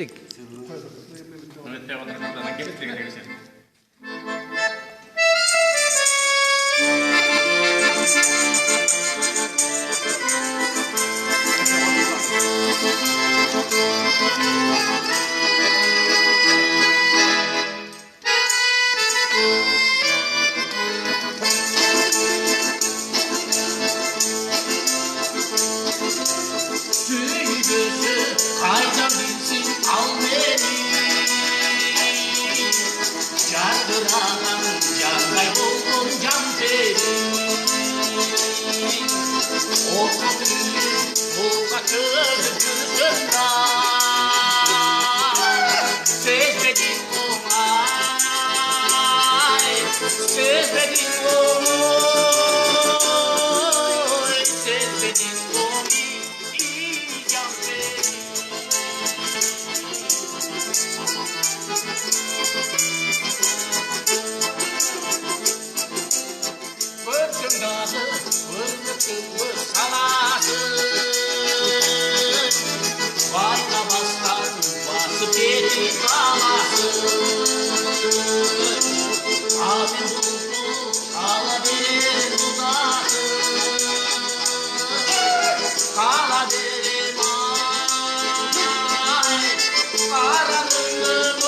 Bittik. Evet, devamlı gelip gelirsin. Kaydan bilsin al beni Candıranan canday buldum can seni O kapıyı bu kaçır yüzünden Sezmedim onay Sezmedim onay Sezmedim onay can seni Fırtınası, fırtıklı salasın Vayla bastan basıp yedi kalasın Abi buldu, kaladerin dudasın Kaladerin ay, karanlığı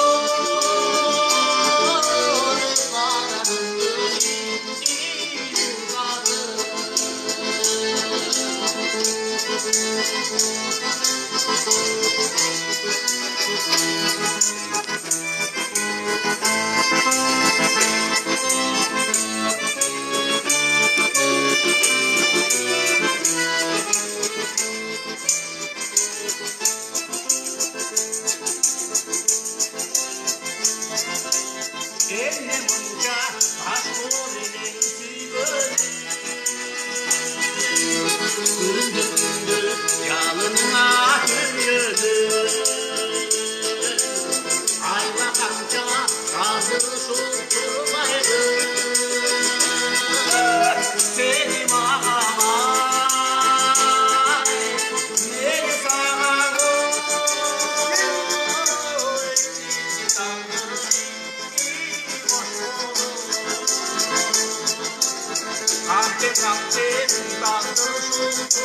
Eline munca taş kolenin sivri Kırınca kırınca yalının akınyıdı Ayla kanca razı sultumaydı Seni mamay Neye sana oy Sizi tanrım Kante kante, tanrı sultu